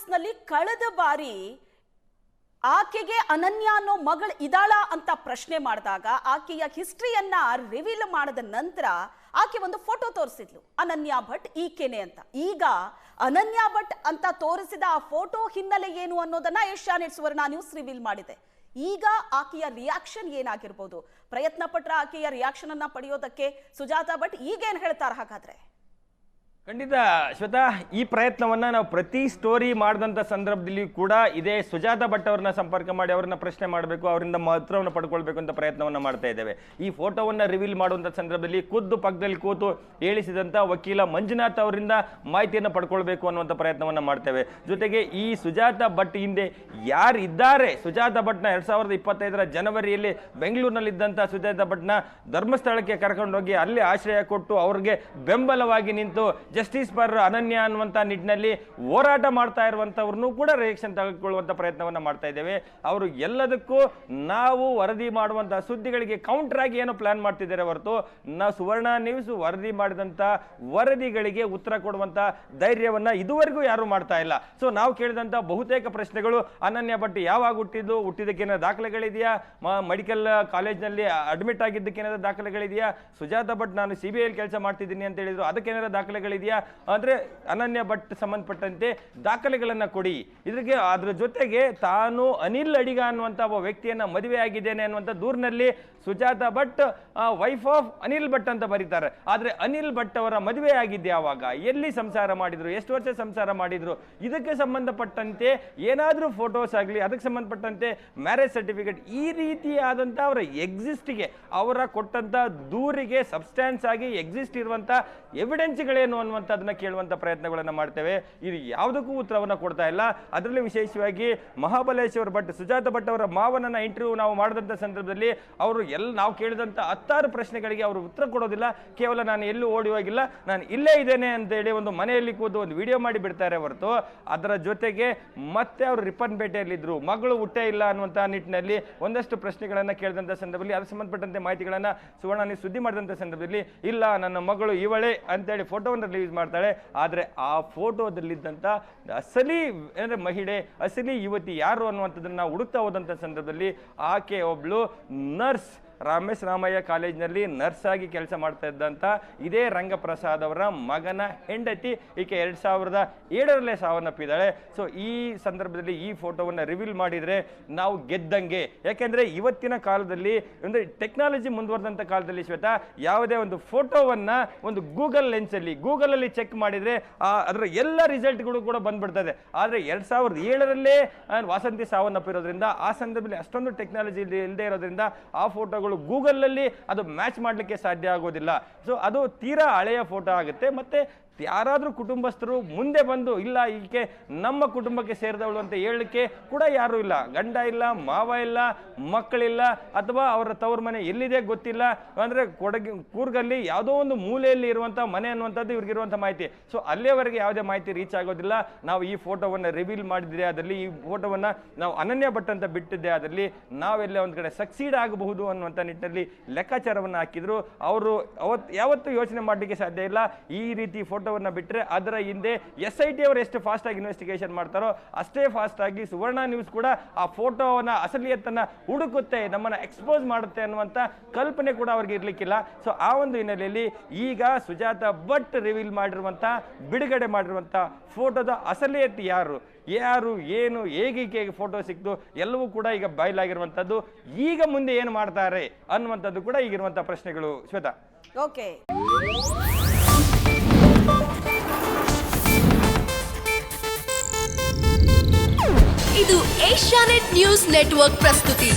ನ್ಯೂಸ್ನಲ್ಲಿ ಕಳೆದ ಬಾರಿ ಆಕೆಗೆ ಅನನ್ಯ ಅನ್ನೋ ಮಗಳು ಇದಾಳ ಅಂತ ಪ್ರಶ್ನೆ ಮಾಡಿದಾಗ ಆಕೆಯ ಹಿಸ್ಟ್ರಿಯನ್ನ ರಿವೀಲ್ ಮಾಡಿದ ನಂತರ ಆಕೆ ಒಂದು ಫೋಟೋ ತೋರಿಸಿದ್ಲು, ಅನನ್ಯ ಭಟ್ ಈಕೆನೆ ಅಂತ. ಈಗ ಅನನ್ಯ ಭಟ್ ಅಂತ ತೋರಿಸಿದ ಆ ಫೋಟೋ ಹಿನ್ನೆಲೆ ಏನು ಅನ್ನೋದನ್ನ ಏಷ್ಯಾನೆಟ್ ಸುವರ್ಣ ನ್ಯೂಸ್ ರಿವೀಲ್ ಮಾಡಿದೆ. ಈಗ ಆಕೆಯ ರಿಯಾಕ್ಷನ್ ಏನಾಗಿರ್ಬೋದು? ಪ್ರಯತ್ನ ಪಟ್ರ ಆಕೆಯ ರಿಯಾಕ್ಷನ್ ಅನ್ನ ಪಡೆಯೋದಕ್ಕೆ ಸುಜಾತಾ ಭಟ್ ಈಗೇನ್ ಹೇಳ್ತಾರ? ಹಾಗಾದ್ರೆ ಖಂಡಿತ ಶ್ವೇತಾ, ಈ ಪ್ರಯತ್ನವನ್ನ ನಾವು ಪ್ರತಿ ಸ್ಟೋರಿ ಮಾಡಿದಂಥ ಸಂದರ್ಭದಲ್ಲಿ ಕೂಡ ಇದೇ ಸುಜಾತಾ ಭಟ್ ಅವ್ರನ್ನ ಸಂಪರ್ಕ ಮಾಡಿ ಅವ್ರನ್ನ ಪ್ರಶ್ನೆ ಮಾಡಬೇಕು, ಅವರಿಂದ ಉತ್ತರವನ್ನು ಪಡ್ಕೊಳ್ಬೇಕು ಅಂತ ಪ್ರಯತ್ನವನ್ನ ಮಾಡ್ತಾ ಇದ್ದೇವೆ. ಈ ಫೋಟೋವನ್ನ ರಿವೀಲ್ ಮಾಡುವಂಥ ಸಂದರ್ಭದಲ್ಲಿ ಖುದ್ದು ಪಕ್ಕದಲ್ಲಿ ಕೂತು ಹೇಳಿಸಿದಂಥ ವಕೀಲ ಮಂಜುನಾಥ್ ಅವರಿಂದ ಮಾಹಿತಿಯನ್ನು ಪಡ್ಕೊಳ್ಬೇಕು ಅನ್ನುವಂಥ ಪ್ರಯತ್ನವನ್ನ ಮಾಡ್ತೇವೆ. ಜೊತೆಗೆ ಈ ಸುಜಾತಾ ಭಟ್ ಹಿಂದೆ ಯಾರಿದ್ದಾರೆ, ಸುಜಾತಾ ಭಟ್ನ 2025 ಜನವರಿಯಲ್ಲಿ ಬೆಂಗಳೂರಿನಲ್ಲಿದ್ದಂಥ ಸುಜಾತಾ ಭಟ್ನ ಧರ್ಮಸ್ಥಳಕ್ಕೆ ಕರ್ಕೊಂಡೋಗಿ ಅಲ್ಲಿ ಆಶ್ರಯ ಕೊಟ್ಟು ಅವ್ರಿಗೆ ಬೆಂಬಲವಾಗಿ ನಿಂತು ಜಸ್ಟಿಸ್ ಫಾರ್ ಅನನ್ಯ ಅನ್ನುವಂಥ ನಿಟ್ಟಿನಲ್ಲಿ ಹೋರಾಟ ಮಾಡ್ತಾ ಇರುವಂಥವ್ರನ್ನೂ ಕೂಡ ರಿಯಾಕ್ಷನ್ ತೆಗೆದುಕೊಳ್ಳುವಂಥ ಪ್ರಯತ್ನವನ್ನು ಮಾಡ್ತಾ ಇದ್ದೇವೆ. ಅವರು ಎಲ್ಲದಕ್ಕೂ ನಾವು ವರದಿ ಮಾಡುವಂಥ ಸುದ್ದಿಗಳಿಗೆ ಕೌಂಟರ್ ಆಗಿ ಏನೋ ಪ್ಲಾನ್ ಮಾಡ್ತಿದ್ದಾರೆ ಹೊರತು ನಾವು ಸುವರ್ಣ ನ್ಯೂಸ್ ವರದಿ ಮಾಡಿದಂಥ ವರದಿಗಳಿಗೆ ಉತ್ತರ ಕೊಡುವಂಥ ಧೈರ್ಯವನ್ನ ಇದುವರೆಗೂ ಯಾರು ಮಾಡ್ತಾ ಇಲ್ಲ. ಸೊ ನಾವು ಕೇಳಿದಂಥ ಬಹುತೇಕ ಪ್ರಶ್ನೆಗಳು, ಅನನ್ಯ ಭಟ್ ಯಾವಾಗ ಹುಟ್ಟಿದ್ದಕ್ಕೇನಾದ್ರು ದಾಖಲೆಗಳಿದೆಯಾ, ಮೆಡಿಕಲ್ ಕಾಲೇಜ್ನಲ್ಲಿ ಅಡ್ಮಿಟ್ ಆಗಿದ್ದಕ್ಕೇನಾದ್ರು ದಾಖಲೆಗಳಿದೆಯಾ, ಸುಜಾತಾ ಭಟ್ ನಾನು CBI ಕೆಲಸ ಮಾಡ್ತಿದ್ದೀನಿ ಅಂತ ಹೇಳಿದ್ರು ಅದಕ್ಕೇನಾದ್ರು ದಾಖಲೆಗಳಿದೆಯಾ, ಅಂದ್ರೆ ಅನನ್ಯ ಭಟ್ ಸಂಬಂಧಪಟ್ಟಂತೆ ದಾಖಲೆಗಳನ್ನ ಕೊಡಿ. ಇದಕ್ಕೆ ಅದ್ರ ಜೊತೆಗೆ ತಾನು ಅನಿಲ್ ಅಡಿಗ ಅನ್ನುವಂಥ ಒಬ್ಬ ವ್ಯಕ್ತಿಯನ್ನ ಮದುವೆ ಆಗಿದ್ದೇನೆ ಅನ್ನುವಂಥ ದೂರಿನಲ್ಲಿ ಸುಜಾತಾ ಭಟ್ ವೈಫ್ ಆಫ್ ಅನಿಲ್ ಭಟ್ ಅಂತ ಬರೀತಾರೆ. ಆದ್ರೆ ಅನಿಲ್ ಭಟ್ ಅವರ ಮದುವೆ ಆಗಿದ್ದೆ ಯಾವಾಗ, ಎಲ್ಲಿ ಸಂಸಾರ ಮಾಡಿದ್ರು, ಎಷ್ಟು ವರ್ಷ ಸಂಸಾರ ಮಾಡಿದ್ರು, ಇದಕ್ಕೆ ಸಂಬಂಧಪಟ್ಟಂತೆ ಏನಾದ್ರೂ ಫೋಟೋಸ್ ಆಗಲಿ, ಅದಕ್ಕೆ ಸಂಬಂಧಪಟ್ಟಂತೆ ಮ್ಯಾರೇಜ್ ಸರ್ಟಿಫಿಕೇಟ್, ಈ ರೀತಿಯಾದಂಥ ಅವರ ಎಕ್ಸಿಸ್ಟ್ಗೆ, ಅವರ ಕೊಟ್ಟಂತ ದೂರಿಗೆ ಸಬ್ಸ್ಟ್ಯಾನ್ಸ್ ಆಗಿ ಎಕ್ಸಿಸ್ಟ್ ಇರುವಂತ ಎವಿಡೆನ್ಸ್ಗಳೇನು ಅನ್ನುವಂಥದ್ದನ್ನ ಕೇಳುವಂತ ಪ್ರಯತ್ನಗಳನ್ನು ಮಾಡ್ತೇವೆ. ಇದು ಯಾವುದಕ್ಕೂ ಉತ್ತರವನ್ನು ಕೊಡ್ತಾ ಇಲ್ಲ. ಅದರಲ್ಲಿ ವಿಶೇಷವಾಗಿ ಮಹಾಬಲೇಶ್ವರ್ ಭಟ್, ಸುಜಾತಾ ಭಟ್ ಅವರ ಮಾವನನ್ನ ಇಂಟರ್ವ್ಯೂ ನಾವು ಮಾಡಿದಂಥ ಸಂದರ್ಭದಲ್ಲಿ ಅವರು ನಾವು ಕೇಳಿದಂಥ 10 ಪ್ರಶ್ನೆಗಳಿಗೆ ಅವರು ಉತ್ತರ ಕೊಡೋದಿಲ್ಲ. ಕೇವಲ ನಾನು ಎಲ್ಲೂ ಓಡಿ ಹೋಗಿಲ್ಲ, ನಾನು ಇಲ್ಲೇ ಇದ್ದೇನೆ ಅಂತ ಹೇಳಿ ಒಂದು ಮನೆಯಲ್ಲಿ ಕೂತು ಒಂದು ವಿಡಿಯೋ ಮಾಡಿ ಬಿಡ್ತಾರೆ ಹೊರತು ಅದರ ಜೊತೆಗೆ ಮತ್ತೆ ಅವರು ರಿಪ್ಪನ್ಪೇಟೆಯಲ್ಲಿದ್ದರು, ಮಗಳು ಹುಟ್ಟೇ ಇಲ್ಲ ಅನ್ನುವಂಥ ನಿಟ್ಟಿನಲ್ಲಿ ಒಂದಷ್ಟು ಪ್ರಶ್ನೆಗಳನ್ನು ಕೇಳಿದಂಥ ಸಂದರ್ಭದಲ್ಲಿ ಅದಕ್ಕೆ ಸಂಬಂಧಪಟ್ಟಂತೆ ಮಾಹಿತಿಗಳನ್ನು ಸುವರ್ಣ ಸುದ್ದಿ ಮಾಡಿದಂಥ ಸಂದರ್ಭದಲ್ಲಿ ಇಲ್ಲ ನನ್ನ ಮಗಳು ಇವಳೇ ಅಂತೇಳಿ ಫೋಟೋವನ್ನು ರಿಲೀಸ್ ಮಾಡ್ತಾಳೆ. ಆದರೆ ಆ ಫೋಟೋದಲ್ಲಿದ್ದಂಥ ಅಸಲಿ ಅಂದರೆ ಮಹಿಳೆ, ಅಸಲಿ ಯುವತಿ ಯಾರು ಅನ್ನುವಂಥದ್ದನ್ನು ಹುಡುಕ್ತಾ ಹೋದಂಥ ಸಂದರ್ಭದಲ್ಲಿ ಆಕೆ ಒಬ್ಳು ನರ್ಸ್, ರಾಮೇಶ್ ರಾಮಯ್ಯ ಕಾಲೇಜಿನಲ್ಲಿ ನರ್ಸ್ ಆಗಿ ಕೆಲಸ ಮಾಡ್ತಾ ಇದ್ದಂಥ ಇದೇ ರಂಗಪ್ರಸಾದ್ ಅವರ ಮಗನ ಹೆಂಡತಿ. ಈಕೆ 2007 ಸಾವನ್ನಪ್ಪಿದ್ದಾಳೆ. ಸೊ ಈ ಸಂದರ್ಭದಲ್ಲಿ ಈ ಫೋಟೋವನ್ನು ರಿವೀಲ್ ಮಾಡಿದರೆ ನಾವು ಗೆದ್ದಂಗೆ. ಯಾಕೆಂದರೆ ಇವತ್ತಿನ ಕಾಲದಲ್ಲಿ ಅಂದರೆ ಟೆಕ್ನಾಲಜಿ ಮುಂದುವರೆದಂಥ ಕಾಲದಲ್ಲಿ ಶ್ವೇತಾ, ಯಾವುದೇ ಒಂದು ಫೋಟೋವನ್ನು ಒಂದು ಗೂಗಲ್ ಲೆನ್ಸಲ್ಲಿ ಗೂಗಲಲ್ಲಿ ಚೆಕ್ ಮಾಡಿದರೆ ಅದರ ಎಲ್ಲ ರಿಸಲ್ಟ್ಗಳು ಕೂಡ ಬಂದ್ಬಿಡ್ತದೆ. ಆದರೆ 2007 ವಾಸಂತಿ ಸಾವನ್ನಪ್ಪಿರೋದ್ರಿಂದ ಆ ಸಂದರ್ಭದಲ್ಲಿ ಅಷ್ಟೊಂದು ಟೆಕ್ನಾಲಜಿ ಇಲ್ಲದೆ ಇರೋದ್ರಿಂದ ಆ ಫೋಟೋಗಳು ಗೂಗಲ್ ಅದು ಮ್ಯಾಚ್ ಮಾಡಲಿಕ್ಕೆ ಸಾಧ್ಯ ಆಗೋದಿಲ್ಲ. ಸೊ ಅದು ತೀರಾ ಹಳೆಯ ಫೋಟೋ ಆಗುತ್ತೆ. ಮತ್ತೆ ಯಾರಾದರೂ ಕುಟುಂಬಸ್ಥರು ಮುಂದೆ ಬಂದು ಇಲ್ಲ ಈಕೆ ನಮ್ಮ ಕುಟುಂಬಕ್ಕೆ ಸೇರಿದವಳು ಅಂತ ಹೇಳಲಿಕ್ಕೆ ಕೂಡ ಯಾರೂ ಇಲ್ಲ. ಗಂಡ ಇಲ್ಲ, ಮಾವ ಇಲ್ಲ, ಮಕ್ಕಳಿಲ್ಲ, ಅಥವಾ ಅವರ ತವ್ರ ಮನೆ ಎಲ್ಲಿದೆ ಗೊತ್ತಿಲ್ಲ. ಅಂದರೆ ಕೂರ್ಗಲ್ಲಿ ಯಾವುದೋ ಒಂದು ಮೂಲೆಯಲ್ಲಿ ಇರುವಂಥ ಮನೆ ಅನ್ನುವಂಥದ್ದು ಇವ್ರಿಗಿರುವಂಥ ಮಾಹಿತಿ. ಸೊ ಅಲ್ಲಿಯವರೆಗೆ ಯಾವುದೇ ಮಾಹಿತಿ ರೀಚ್ ಆಗೋದಿಲ್ಲ. ನಾವು ಈ ಫೋಟೋವನ್ನು ರಿವೀಲ್ ಮಾಡಿದ್ರೆ ಅದರಲ್ಲಿ ಈ ಫೋಟೋವನ್ನು ನಾವು ಅನನ್ಯ ಭಟ್ ಅಂತ ಬಿಟ್ಟಿದ್ದೆ ಅದರಲ್ಲಿ ನಾವೆಲ್ಲ ಒಂದು ಕಡೆ ಸಕ್ಸೀಡ್ ಆಗಬಹುದು ಅನ್ನುವಂಥ ನಿಟ್ಟಿನಲ್ಲಿ ಲೆಕ್ಕಾಚಾರವನ್ನು ಹಾಕಿದ್ರು. ಅವರು ಯಾವತ್ತೂ ಯೋಚನೆ ಮಾಡಲಿಕ್ಕೆ ಸಾಧ್ಯ ಇಲ್ಲ. ಈ ರೀತಿ ಫೋಟೋವನ್ನು ಬಿಟ್ಟರೆ ಅದರ ಹಿಂದೆ SIT ಅವರು ಎಷ್ಟು ಫಾಸ್ಟ್ ಆಗಿ ಇನ್ವೆಸ್ಟಿಗೇಷನ್ ಮಾಡ್ತಾರೋ ಅಷ್ಟೇ ಫಾಸ್ಟ್ ಆಗಿ ಸುವರ್ಣ ನ್ಯೂಸ್ ಕೂಡ ಆ ಫೋಟೋವನ್ನ ಅಸಲಿಯತ್ತನ್ನ ಹುಡುಕುತ್ತೆ, ನಮ್ಮನ್ನ ಎಕ್ಸ್ಪೋಸ್ ಮಾಡುತ್ತೆ ಅನ್ನುವಂಥ ಕಲ್ಪನೆ ಕೂಡ ಅವ್ರಿಗೆ ಇರ್ಲಿಕ್ಕಿಲ್ಲ. ಸೊ ಆ ಒಂದು ಹಿನ್ನೆಲೆಯಲ್ಲಿ ಈಗ ಸುಜಾತಾ ಭಟ್ ರಿವೀಲ್ ಮಾಡಿರುವಂಥ, ಬಿಡುಗಡೆ ಮಾಡಿರುವಂಥ ಫೋಟೋದ ಅಸಲಿಯತ್ತು ಯಾರು ಏನು, ಹೇಗೆ ಫೋಟೋ ಸಿಕ್ತು ಎಲ್ಲವೂ ಕೂಡ ಈಗ ಬಯಲಾಗಿರುವಂಥದ್ದು. ಈಗ ಮುಂದೆ ಏನು ಮಾಡ್ತಾರೆ ಅನ್ನುವಂಥದ್ದು ಕೂಡ ಈಗಿರುವಂಥ ಪ್ರಶ್ನೆಗಳು ಶ್ವೇತಾ. ಓಕೆ, ಇದು ಏಷ್ಯಾನೆಟ್ ನ್ಯೂಸ್ ನೆಟ್ವರ್ಕ್ ಪ್ರಸ್ತುತಿ.